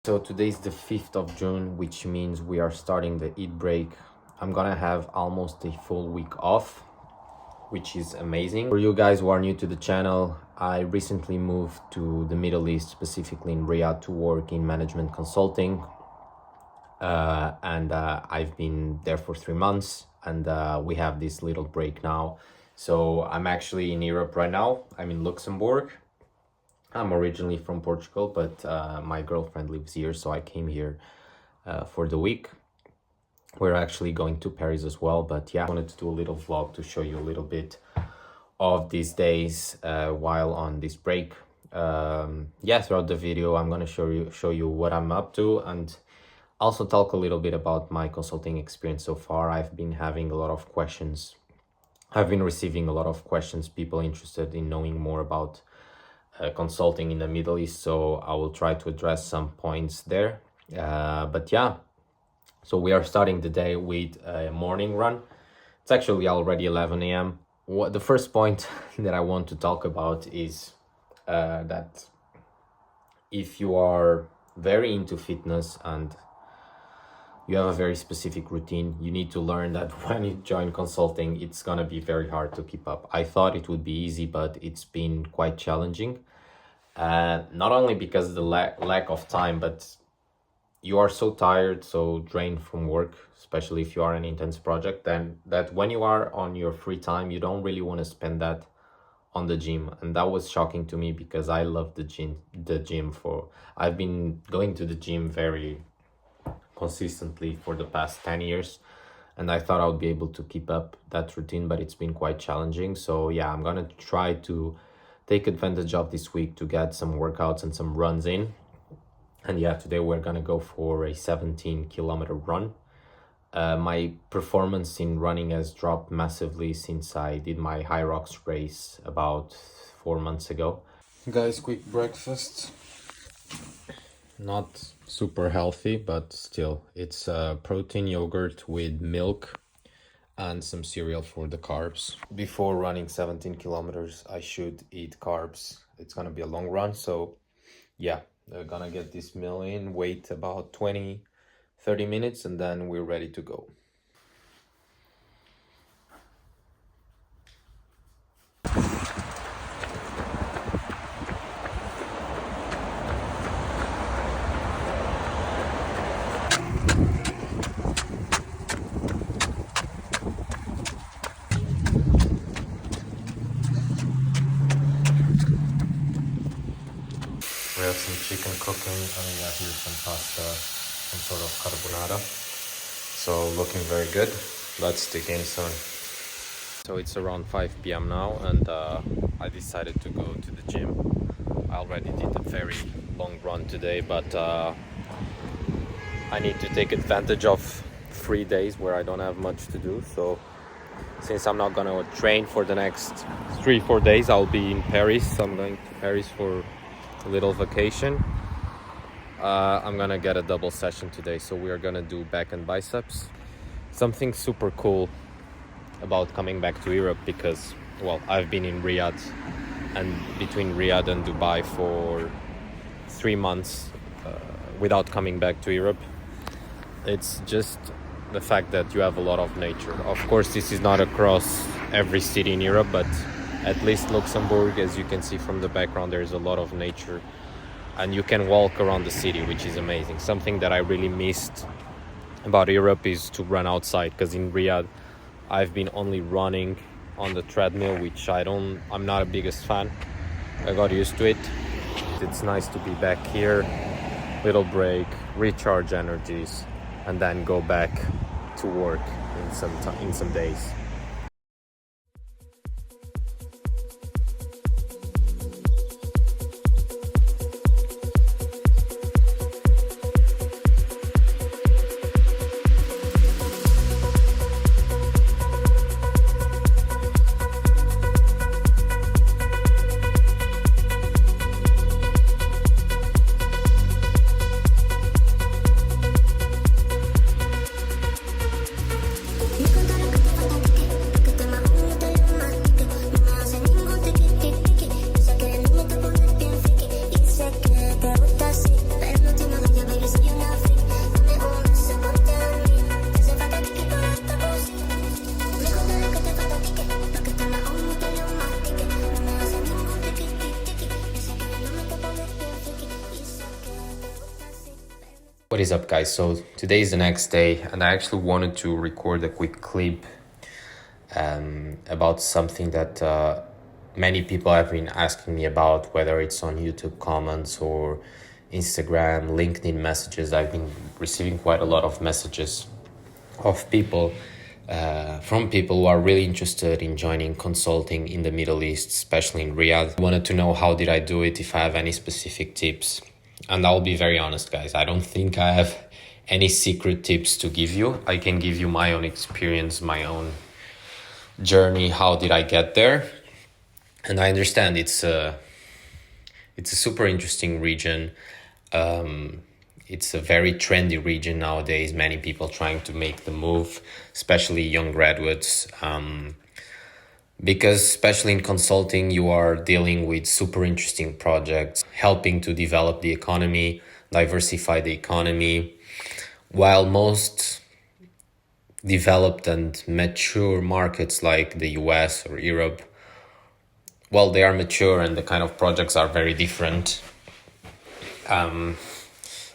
So today is the 5th of June, which means we are starting the Eid break. I'm gonna have almost a full week off, which is amazing. For you guys who are new to the channel, I recently moved to the Middle East, specifically in Riyadh, to work in management consulting. I've been there for 3 months, and we have this little break now. So I'm actually in Europe right now. I'm in Luxembourg. I'm originally from Portugal, but my girlfriend lives here, so I came here for the week. We're actually going to Paris as well, but yeah, I wanted to do a little vlog to show you a little bit of these days while on this break. Throughout the video, I'm gonna show you what I'm up to, and also talk a little bit about my consulting experience so far. I've been having a lot of questions. I've been receiving a lot of questions, people interested in knowing more about consulting in the Middle East, so I will try to address some points there. So we are starting the day with a morning run. It's actually already 11 a.m. The first point that I want to talk about is that if you are very into fitness and you have a very specific routine, you need to learn that when you join consulting, it's gonna be very hard to keep up. I thought it would be easy, but it's been quite challenging. Not only because of the lack of time, but you are so tired, so drained from work, especially if you are an intense project, then that when you are on your free time, you don't really want to spend that on the gym. And that was shocking to me because I love the gym. I've been going to the gym very consistently for the past 10 years, and I thought I would be able to keep up that routine, but it's been quite challenging. So yeah, I'm gonna try to take advantage of this week to get some workouts and some runs in. And yeah, today we're gonna go for a 17-kilometer run. My performance in running has dropped massively since I did my Hyrox race about 4 months ago. Guys, quick breakfast. Not super healthy, but still, it's protein yogurt with milk and some cereal for the carbs. Before running 17 kilometers, I should eat carbs. It's gonna be a long run, so yeah, they're gonna get this meal in, wait about 20-30 minutes, and then we're ready to go. We have some chicken cooking, and we have here some pasta, some sort of carbonara. So looking very good. Let's dig in soon. So it's around 5 p.m. now, and I decided to go to the gym. I already did a very long run today, but I need to take advantage of 3 days where I don't have much to do. So since I'm not gonna train for the next 3-4 days, I'll be in Paris. I'm going to Paris for a little vacation. I'm gonna get a double session today, so we are gonna do back and biceps. Something super cool about coming back to Europe, because well, I've been in Riyadh, and between Riyadh and Dubai for 3 months without coming back to Europe. It's just the fact that you have a lot of nature. Of course, this is not across every city in Europe, but at least Luxembourg, as you can see from the background, there's a lot of nature, and you can walk around the city, which is amazing. Something that I really missed about Europe is to run outside, because in Riyadh I've been only running on the treadmill, which I'm not a biggest fan. I got used to it. It's nice to be back here, little break, recharge energies, and then go back to work in some days. You can What is up, guys? So today is the next day, and I actually wanted to record a quick clip about something that many people have been asking me about, whether it's on YouTube comments or Instagram, LinkedIn messages. I've been receiving quite a lot of messages of people from people who are really interested in joining consulting in the Middle East, especially in Riyadh. I wanted to know how did I do it, if I have any specific tips. And I'll be very honest, guys, I don't think I have any secret tips to give you. I can give you my own experience, my own journey, how did I get there. And I understand it's a super interesting region. It's a very trendy region nowadays. Many people trying to make the move, especially young graduates. Because especially in consulting, you are dealing with super interesting projects, helping to develop the economy, diversify the economy, while most developed and mature markets like the US or Europe, well, they are mature and the kind of projects are very different.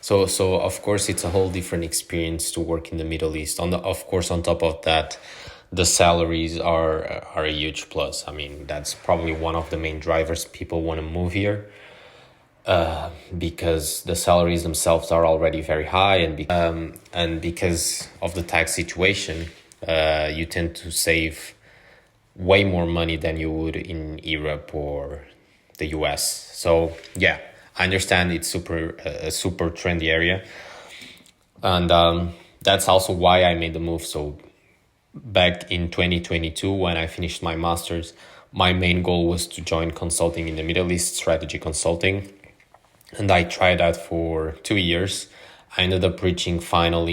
So of course it's a whole different experience to work in the Middle East. Of course, on top of that, the salaries are a huge plus. I mean, that's probably one of the main drivers people want to move here, because the salaries themselves are already very high, and because of the tax situation, you tend to save way more money than you would in Europe or the US. So yeah, I understand it's a super trendy area, and that's also why I made the move. So back in 2022, when I finished my master's, my main goal was to join consulting in the Middle East, strategy consulting, and I tried that for 2 years. I ended up reaching final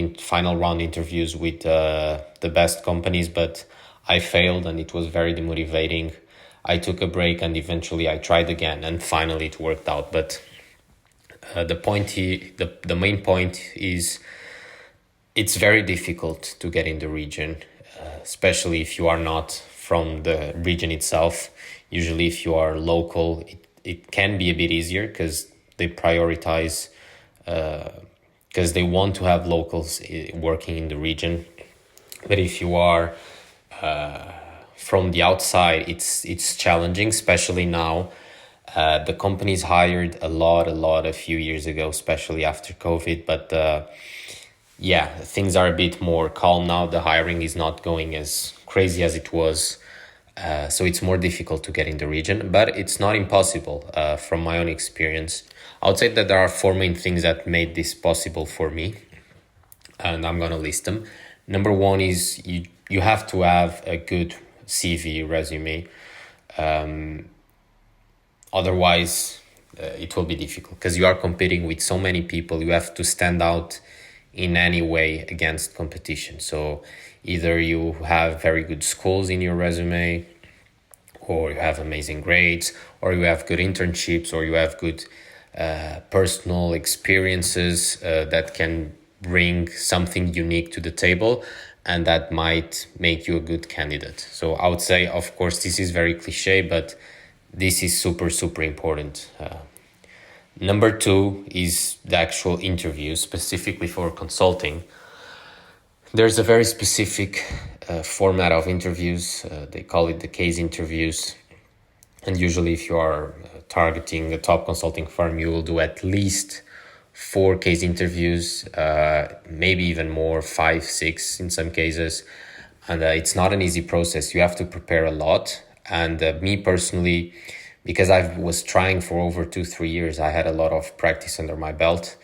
round interviews with the best companies, but I failed and it was very demotivating. I took a break and eventually I tried again, and finally it worked out. But the main point is it's very difficult to get in the region, especially if you are not from the region itself. Usually if you are local, it can be a bit easier because they prioritize, because they want to have locals working in the region. But if you are from the outside, it's challenging, especially now. The companies hired a lot a few years ago, especially after COVID. But yeah, things are a bit more calm now. The hiring is not going as crazy as it was. So it's more difficult to get in the region, but it's not impossible. From my own experience, I would say that there are 4 main things that made this possible for me, and I'm going to list them. Number 1 is you have to have a good CV resume. Otherwise, it will be difficult because you are competing with so many people. You have to stand out in any way against competition. So either you have very good skills in your resume, or you have amazing grades, or you have good internships, or you have good personal experiences that can bring something unique to the table, and that might make you a good candidate. So I would say, of course, this is very cliche, but this is super important. Number 2 is the actual interview, specifically for consulting. There's a very specific format of interviews. They call it the case interviews. And usually if you are targeting a top consulting firm, you will do at least 4 case interviews, maybe even more, 5, 6 in some cases. And it's not an easy process. You have to prepare a lot. And me personally, because I was trying for over 2-3 years, I had a lot of practice under my belt.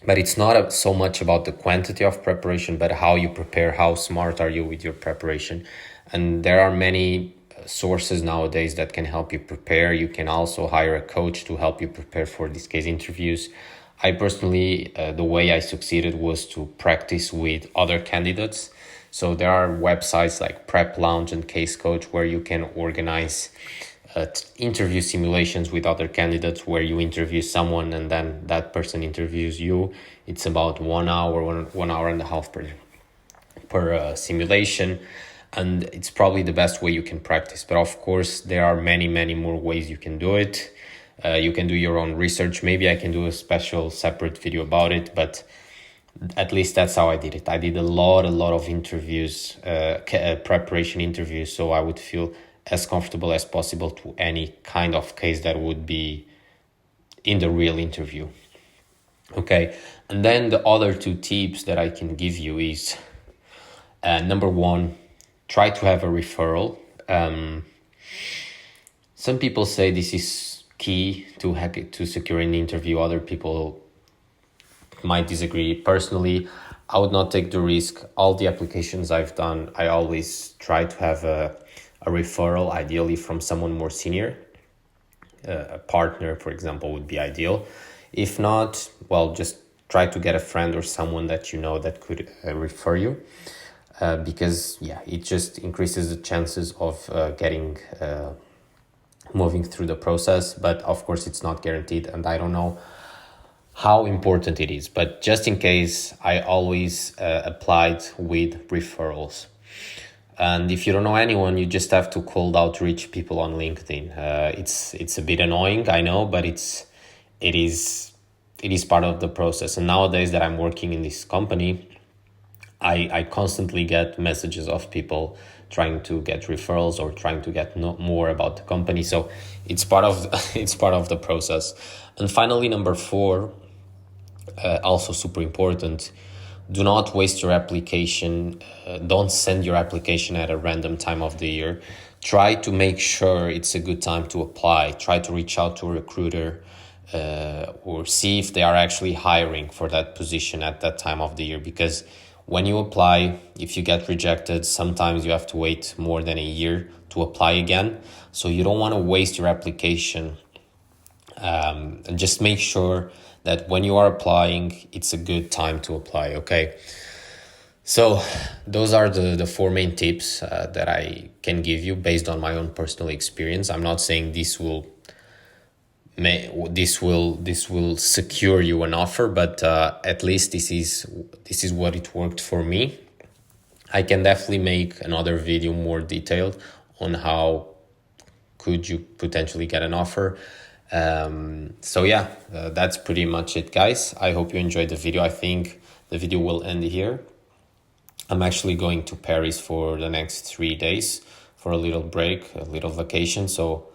But it's not so much about the quantity of preparation, but how you prepare, how smart are you with your preparation. And there are many sources nowadays that can help you prepare. You can also hire a coach to help you prepare for these case interviews. I personally, the way I succeeded was to practice with other candidates. So there are websites like Prep Lounge and Case Coach where you can organize interview simulations with other candidates, where you interview someone and then that person interviews you. It's about 1 hour, one hour and a half per simulation, and it's probably the best way you can practice. But of course, there are many more ways you can do it. You can do your own research. Maybe I can do a special separate video about it, but at least that's how I did it. I did a lot of interviews, preparation interviews, so I would feel as comfortable as possible to any kind of case that would be in the real interview. Okay, and then the other two tips that I can give you is, number one, try to have a referral. Some people say this is key to secure an interview. Other people might disagree. Personally, I would not take the risk. All the applications I've done, I always try to have a referral, ideally from someone more senior. A partner, for example, would be ideal. If not, well, just try to get a friend or someone that you know that could refer you, because it just increases the chances of getting moving through the process. But of course, it's not guaranteed, and I don't know how important it is. But just in case, I always applied with referrals. And if you don't know anyone, you just have to cold outreach people on LinkedIn. It's a bit annoying, I know, but it is part of the process. And nowadays that I'm working in this company, I constantly get messages of people trying to get referrals or trying to get more about the company. So it's part of the process. And finally, number 4, also super important. Do not waste your application. Don't send your application at a random time of the year. Try to make sure it's a good time to apply. Try to reach out to a recruiter or see if they are actually hiring for that position at that time of the year. Because when you apply, if you get rejected, sometimes you have to wait more than a year to apply again. So you don't want to waste your application. And just make sure that when you are applying, it's a good time to apply, okay? So those are the 4 main tips that I can give you based on my own personal experience. I'm not saying this will secure you an offer, but at least this is what it worked for me. I can definitely make another video more detailed on how could you potentially get an offer. That's pretty much it, guys. I hope you enjoyed the video. I think the video will end here. I'm actually going to Paris for the next 3 days for a little break, a little vacation. So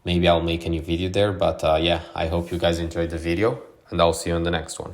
maybe I'll make a new video there. But I hope you guys enjoyed the video, and I'll see you on the next one.